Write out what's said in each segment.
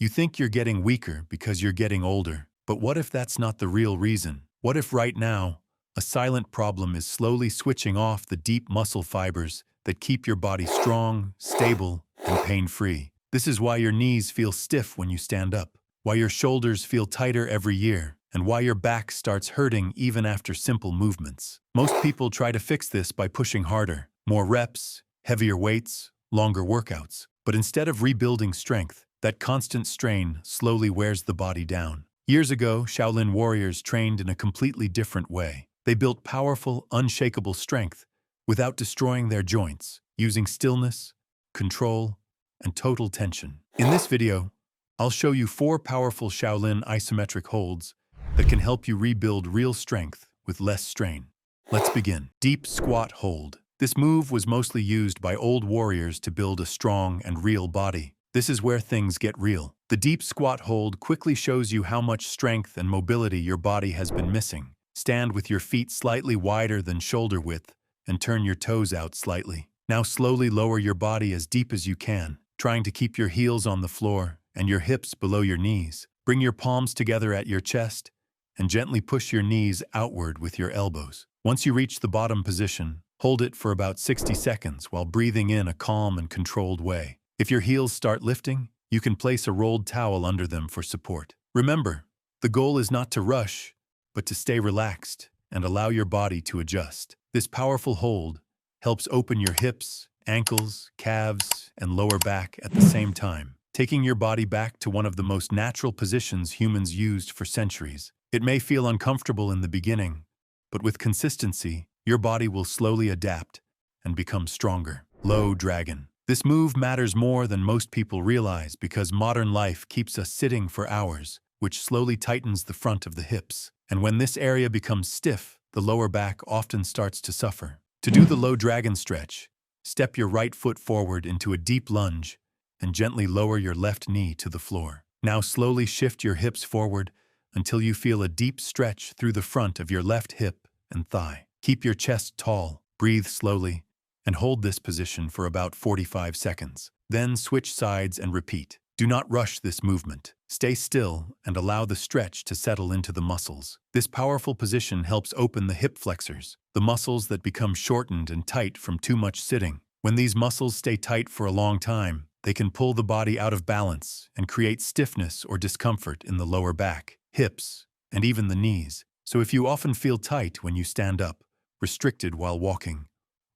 You think you're getting weaker because you're getting older, but what if that's not the real reason? What if right now, a silent problem is slowly switching off the deep muscle fibers that keep your body strong, stable, and pain-free? This is why your knees feel stiff when you stand up, why your shoulders feel tighter every year, and why your back starts hurting even after simple movements. Most people try to fix this by pushing harder, more reps, heavier weights, longer workouts. But instead of rebuilding strength, that constant strain slowly wears the body down. Years ago, Shaolin warriors trained in a completely different way. They built powerful, unshakable strength without destroying their joints, using stillness, control, and total tension. In this video, I'll show you 4 powerful Shaolin isometric holds that can help you rebuild real strength with less strain. Let's begin. Deep squat hold. This move was mostly used by old warriors to build a strong and real body. This is where things get real. The deep squat hold quickly shows you how much strength and mobility your body has been missing. Stand with your feet slightly wider than shoulder width and turn your toes out slightly. Now slowly lower your body as deep as you can, trying to keep your heels on the floor and your hips below your knees. Bring your palms together at your chest and gently push your knees outward with your elbows. Once you reach the bottom position, hold it for about 60 seconds while breathing in a calm and controlled way. If your heels start lifting, you can place a rolled towel under them for support. Remember, the goal is not to rush, but to stay relaxed and allow your body to adjust. This powerful hold helps open your hips, ankles, calves, and lower back at the same time, taking your body back to one of the most natural positions humans used for centuries. It may feel uncomfortable in the beginning, but with consistency, your body will slowly adapt and become stronger. Low dragon. This move matters more than most people realize because modern life keeps us sitting for hours, which slowly tightens the front of the hips. And when this area becomes stiff, the lower back often starts to suffer. To do the low dragon stretch, step your right foot forward into a deep lunge and gently lower your left knee to the floor. Now slowly shift your hips forward until you feel a deep stretch through the front of your left hip and thigh. Keep your chest tall, breathe slowly, and hold this position for about 45 seconds. Then switch sides and repeat. Do not rush this movement. Stay still and allow the stretch to settle into the muscles. This powerful position helps open the hip flexors, the muscles that become shortened and tight from too much sitting. When these muscles stay tight for a long time, they can pull the body out of balance and create stiffness or discomfort in the lower back, hips, and even the knees. So if you often feel tight when you stand up, restricted while walking,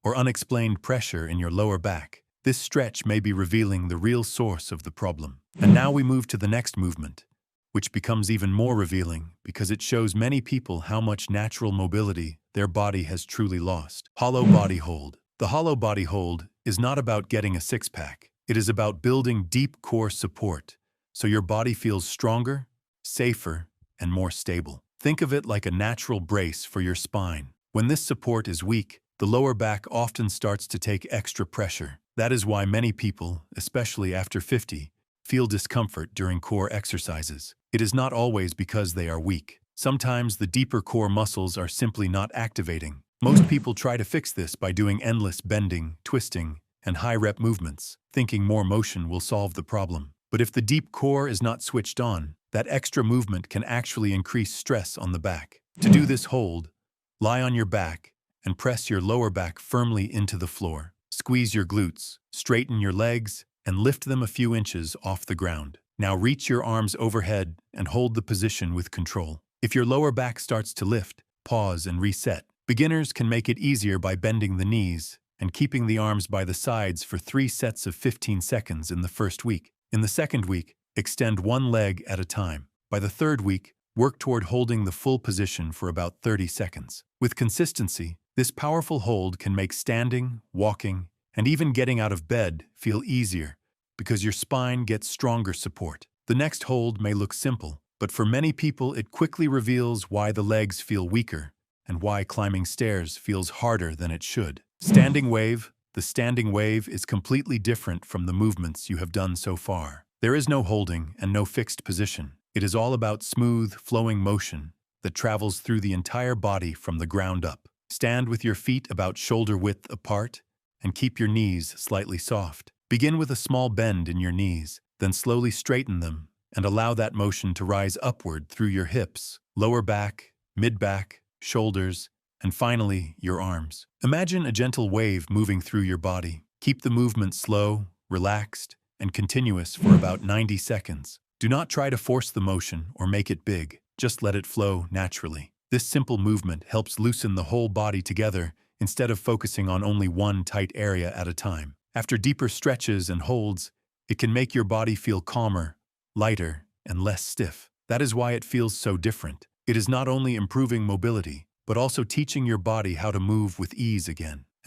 or unexplained pressure in your lower back, this stretch may be revealing the real source of the problem. And now we move to the next movement, which becomes even more revealing because it shows many people how much natural mobility their body has truly lost. Hollow body hold. The hollow body hold is not about getting a six-pack. It is about building deep core support so your body feels stronger, safer, and more stable. Think of it like a natural brace for your spine. When this support is weak, the lower back often starts to take extra pressure. That is why many people, especially after 50, feel discomfort during core exercises. It is not always because they are weak. Sometimes the deeper core muscles are simply not activating. Most people try to fix this by doing endless bending, twisting, and high-rep movements, thinking more motion will solve the problem. But if the deep core is not switched on, that extra movement can actually increase stress on the back. To do this hold, lie on your back and press your lower back firmly into the floor. Squeeze your glutes, straighten your legs, and lift them a few inches off the ground. Now reach your arms overhead and hold the position with control. If your lower back starts to lift, pause and reset. Beginners can make it easier by bending the knees and keeping the arms by the sides for 3 sets of 15 seconds in the first week. In the second week, extend one leg at a time. By the third week, work toward holding the full position for about 30 seconds. With consistency, this powerful hold can make standing, walking, and even getting out of bed feel easier because your spine gets stronger support. The next hold may look simple, but for many people it quickly reveals why the legs feel weaker and why climbing stairs feels harder than it should. Standing wave. The standing wave is completely different from the movements you have done so far. There is no holding and no fixed position. It is all about smooth, flowing motion that travels through the entire body from the ground up. Stand with your feet about shoulder width apart and keep your knees slightly soft. Begin with a small bend in your knees, then slowly straighten them and allow that motion to rise upward through your hips, lower back, mid-back, shoulders, and finally, your arms. Imagine a gentle wave moving through your body. Keep the movement slow, relaxed, and continuous for about 90 seconds. Do not try to force the motion or make it big. Just let it flow naturally. This simple movement helps loosen the whole body together instead of focusing on only one tight area at a time. After deeper stretches and holds, it can make your body feel calmer, lighter, and less stiff. That is why it feels so different. It is not only improving mobility, but also teaching your body how to move with ease again.